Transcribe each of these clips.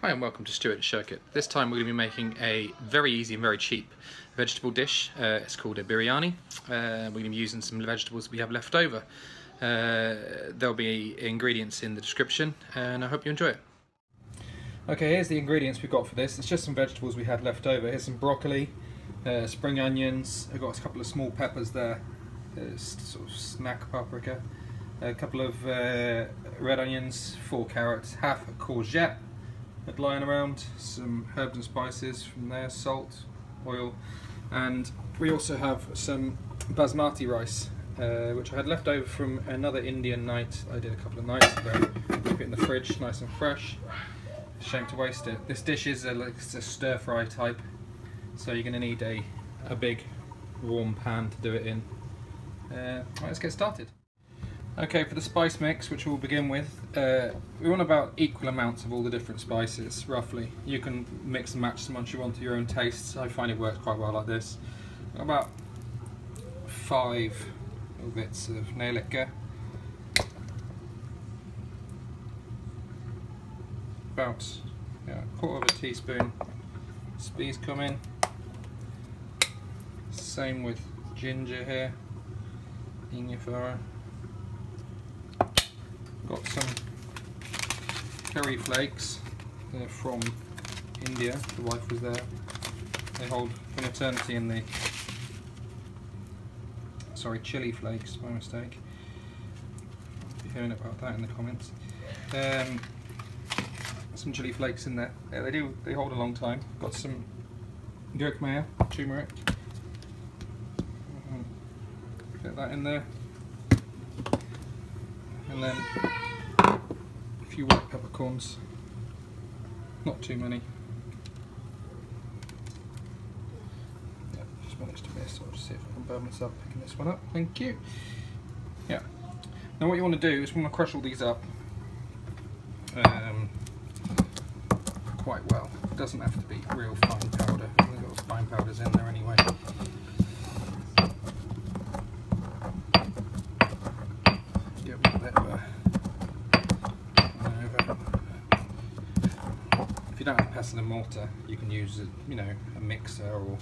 Hi and welcome to Stuart Shirkit. This time we're going to be making a very easy and very cheap vegetable dish. It's called a biryani. We're going to be using some vegetables we have left over. There'll be ingredients in the description and I hope you enjoy it. Okay, here's the ingredients we've got for this. It's just some vegetables we had left over. Here's some broccoli, spring onions. I've got a couple of small peppers there, sort of snack paprika. A couple of red onions, 4 carrots, half a courgette lying around, some herbs and spices from there, salt, oil, and we also have some basmati rice, which I had left over from another Indian night I did a couple of nights ago. Keep it in the fridge, nice and fresh. Shame to waste it. This dish is it's a stir fry type, so you're going to need a big warm pan to do it in. Right, let's get started. Okay, for the spice mix, which we'll begin with, we want about equal amounts of all the different spices, roughly. You can mix and match them once you want to your own tastes. I find it works quite well like this. About 5 little bits of nelike, about a quarter of a teaspoon spice cummin, same with ginger here, ingefära. Got some curry flakes. They're from India. The wife was there. They hold an eternity in the... Sorry, chilli flakes. My mistake. I'll be hearing about that in the comments. Some chilli flakes in there. Yeah, they do. They hold a long time. Got some mayo, tumeric. Get that in there. And then a few white peppercorns, not too many. Yeah, just managed to miss. I'll just see if I can burn myself picking this one up. Thank you. Yeah. Now what you want to do is we want to crush all these up quite well. It doesn't have to be real fine powder. There's got fine powders in there anyway. If you don't have pestle and mortar, you can use a mixer or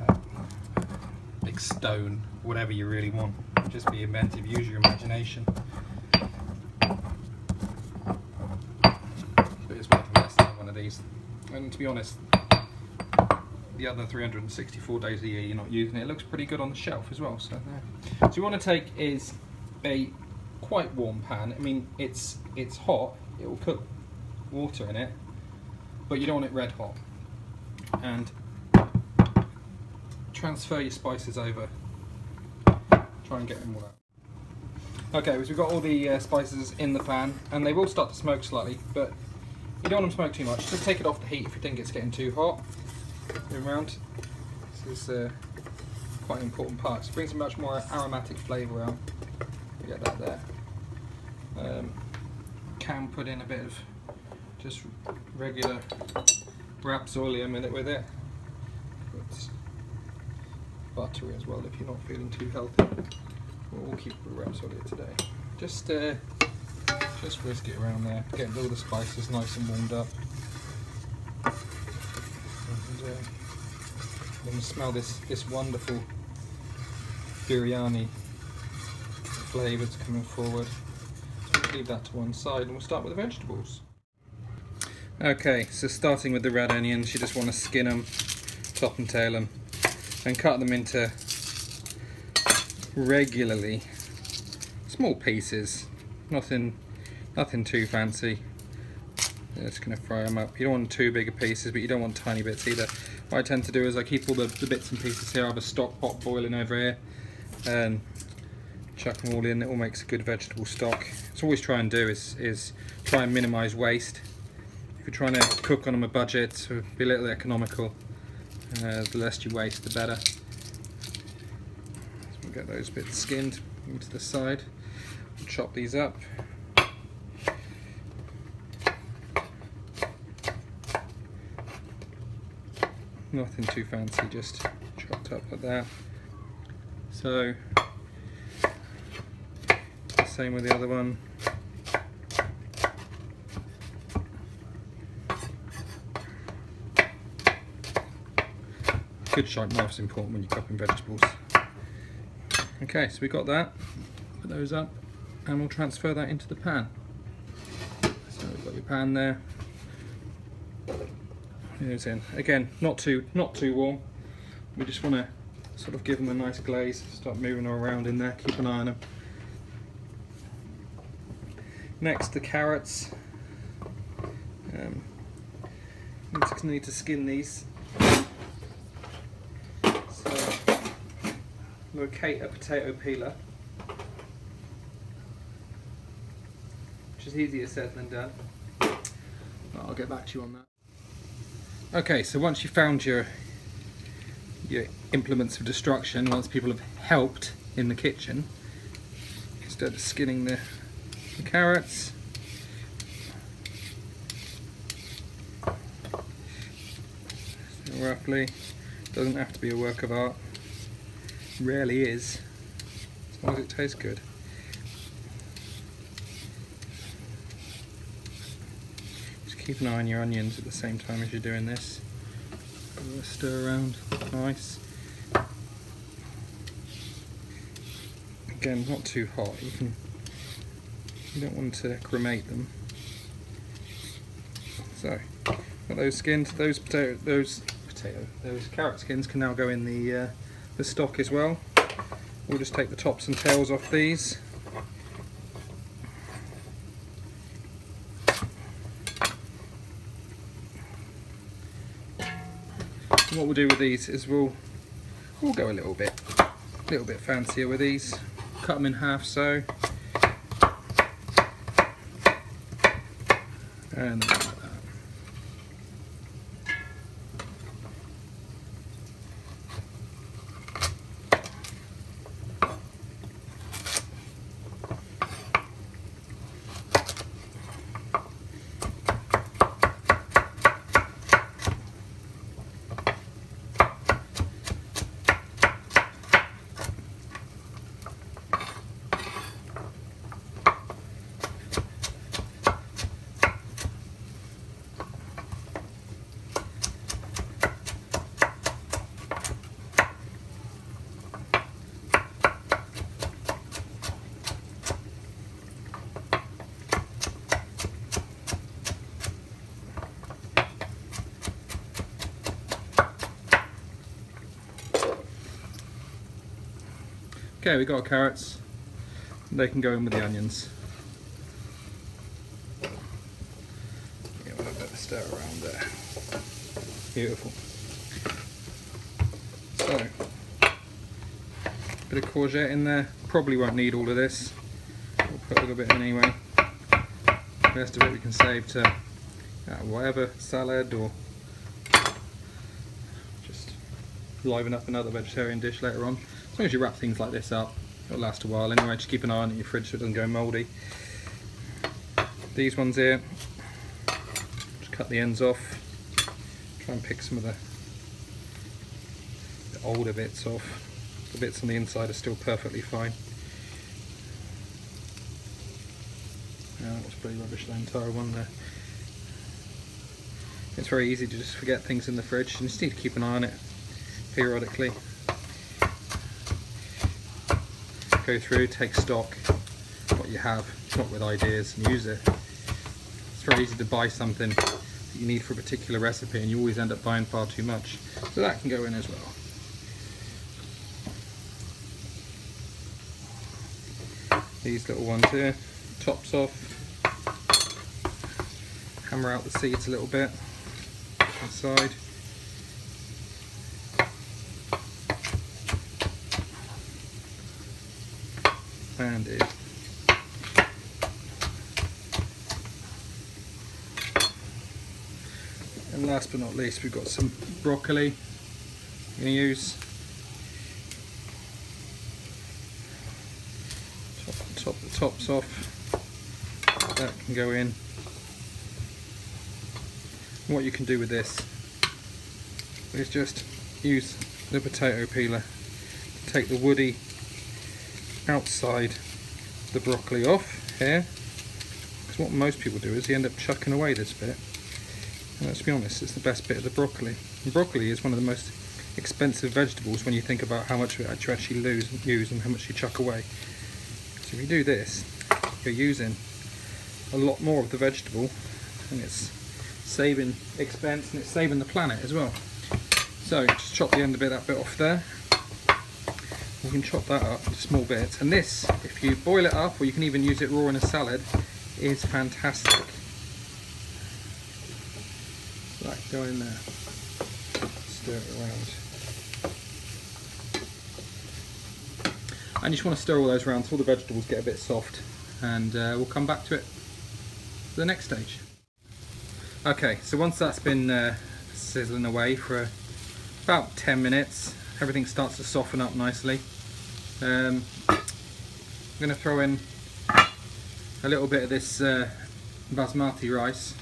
a big stone, whatever you really want. Just be inventive, use your imagination. But it's worth investing in one of these. And to be honest, the other 364 days a year you're not using it. It looks pretty good on the shelf as well. So what you want to take is a quite warm pan. I mean, it's hot. It will cook water in it, but you don't want it red hot. And transfer your spices over. Try and get them all out. Okay, so we've got all the spices in the pan, and they will start to smoke slightly, but you don't want them to smoke too much. Just take it off the heat if you think it's getting too hot. Move around. This is quite an important part. So it brings a much more aromatic flavour out. You get that there. Can put in a bit of just regular rapsolium in it with it. It's buttery as well if you're not feeling too healthy. We'll keep the rapsolium today. Just whisk it around there, getting all the spices nice and warmed up. And then smell this wonderful biryani flavours coming forward. Leave that to one side and we'll start with the vegetables. Okay, so starting with the red onions, you just want to skin them, top and tail them, and cut them into regularly small pieces. Nothing too fancy. Just going to fry them up. You don't want too big of pieces, but you don't want tiny bits either. What I tend to do is I keep all the bits and pieces here. I have a stock pot boiling over here, and chuck them all in. It all makes a good vegetable stock. So always try and do is try and minimise waste. If you're trying to cook on a budget, so be a little economical, the less you waste the better. So we'll get those bits skinned into the side. We'll chop these up. Nothing too fancy, just chopped up like that. So same with the other one. Good sharp knife is important when you're chopping vegetables. Okay, so we got that. Put those up, and we'll transfer that into the pan. So we've got your pan there. Those in. Again, not too warm. We just want to sort of give them a nice glaze. Start moving them around in there. Keep an eye on them. Next, the carrots. Need to skin these. So locate a potato peeler, which is easier said than done. I'll get back to you on that. Okay, so once you've found your implements of destruction, once people have helped in the kitchen, instead of skinning the carrots, so roughly, doesn't have to be a work of art, rarely is, as long as it tastes good. Just keep an eye on your onions at the same time as you're doing this. Stir around, nice. Again, not too hot. You don't want to cremate them. So, got those skins. Those carrot skins can now go in the stock as well. We'll just take the tops and tails off these. And what we'll do with these is we'll go a little bit fancier with these. Cut them in half, so, and like that. Okay, we got our carrots. They can go in with the onions. Give it a bit of stir around there. Beautiful. So, bit of courgette in there. Probably won't need all of this. We'll put a little bit in anyway. The rest of it we can save to whatever, salad, or just liven up another vegetarian dish later on. As long as you wrap things like this up, it'll last a while anyway. Just keep an eye on it in your fridge so it doesn't go mouldy. These ones here, just cut the ends off. Try and pick some of the older bits off. The bits on the inside are still perfectly fine. That was pretty rubbish, the entire one there. It's very easy to just forget things in the fridge. You just need to keep an eye on it periodically. Go through, take stock, what you have, come up with ideas and use it. It's very easy to buy something that you need for a particular recipe and you always end up buying far too much. So that can go in as well. These little ones here, tops off, hammer out the seeds a little bit inside. And in. And last but not least, we've got some broccoli we're going to use. Top the tops off. That can go in. And what you can do with this is just use the potato peeler to take the woody outside the broccoli off here, because what most people do is you end up chucking away this bit, and let's be honest, it's the best bit of the broccoli. And broccoli is one of the most expensive vegetables when you think about how much you actually use and how much you chuck away. So if you do this, you're using a lot more of the vegetable, and it's saving expense and it's saving the planet as well. So just chop the end of that bit off there. You can chop that up into small bits, and this, if you boil it up, or you can even use it raw in a salad, is fantastic. Right, go in there, stir it around, and you just want to stir all those around so all the vegetables get a bit soft, and we'll come back to it for the next stage. Okay, so once that's been sizzling away for about 10 minutes, everything starts to soften up nicely. I'm going to throw in a little bit of this basmati rice.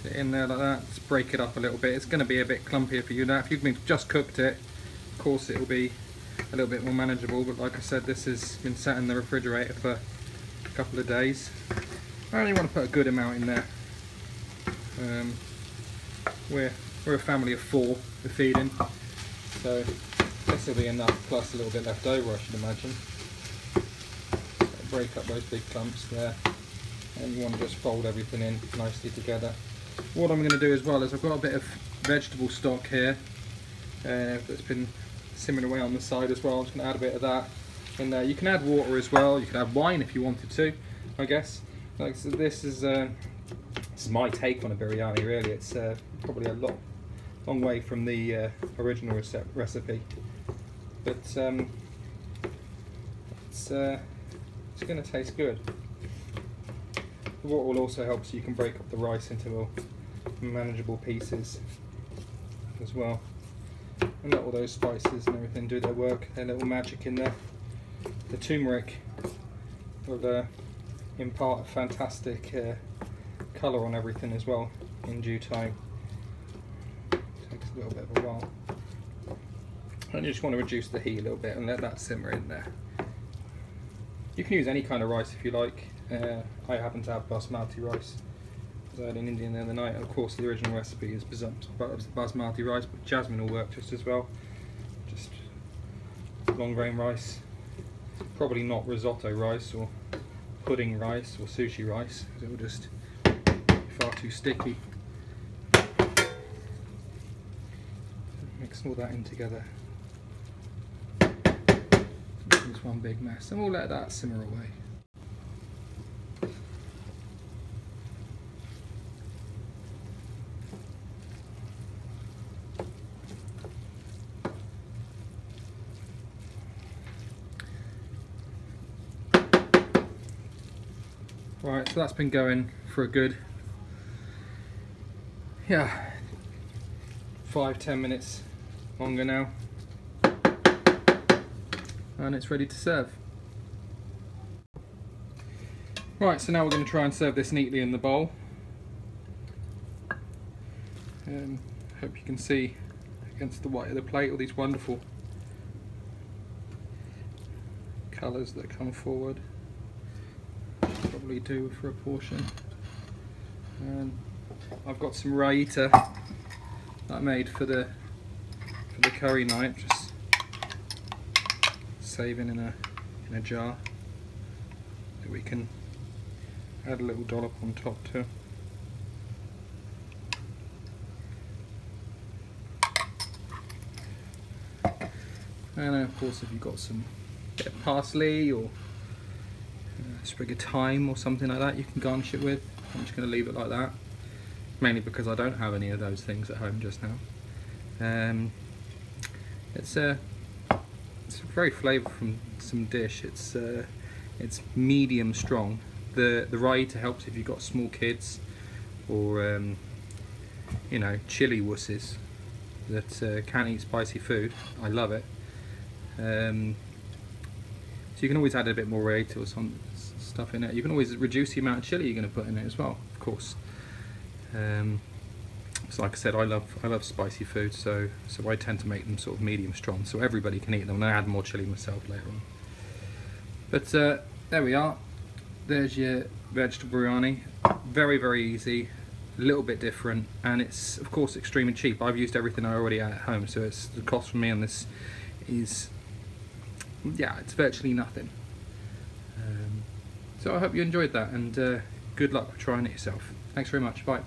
Get it in there like that, just break it up a little bit. It's going to be a bit clumpier for you now. If you've just cooked it, of course it will be a little bit more manageable, but like I said, this has been sat in the refrigerator for a couple of days. I only want to put a good amount in there. We're a family of 4 we're feeding, so this will be enough, plus a little bit left over, I should imagine. So break up those big clumps there, and you want to just fold everything in nicely together. What I'm going to do as well is I've got a bit of vegetable stock here that's been simmering away on the side as well. I'm just going to add a bit of that in there. You can add water as well, you can add wine if you wanted to, I guess. Like, so this is my take on a biryani, really. It's probably a long way from the original recipe, but it's going to taste good. The water will also help so you can break up the rice into manageable pieces as well, and let all those spices and everything do their work, their little magic in there. The turmeric will impart a fantastic colour on everything as well in due time. Takes a little bit of a while, and you just want to reduce the heat a little bit and let that simmer in there. You can use any kind of rice if you like. I happen to have basmati rice, because I had an Indian the other night, and of course the original recipe is basmati rice, but jasmine will work just as well. Just long grain rice, probably not risotto rice or pudding rice or sushi rice, because it will just be far too sticky. Mix all that in together. It's one big mess, and we'll let that simmer away. Right, so that's been going for a good 5-10 minutes longer now, and it's ready to serve. Right, so now we're going to try and serve this neatly in the bowl. Hope you can see against the white of the plate all these wonderful colours that come forward. Probably do for a portion. And I've got some raita that I made for the curry night, just saving in a jar that we can add a little dollop on top too. And of course, if you've got some bit of parsley or a sprig of thyme or something like that, you can garnish it with. I'm just going to leave it like that, mainly because I don't have any of those things at home just now. It's a very flavourful some dish. It's medium strong. The raita helps if you've got small kids or you know, chilli wusses that can't eat spicy food. I love it. So you can always add a bit more raita or some stuff in it. You can always reduce the amount of chilli you're going to put in it as well, of course. So like I said, I love spicy food, so I tend to make them sort of medium strong, so everybody can eat them. And I add more chilli myself later on. But there we are. There's your vegetable biryani. Very, very easy, a little bit different, and it's of course extremely cheap. I've used everything I already had at home, so it's the cost for me on this is, yeah, it's virtually nothing. So I hope you enjoyed that, and good luck with trying it yourself. Thanks very much. Bye.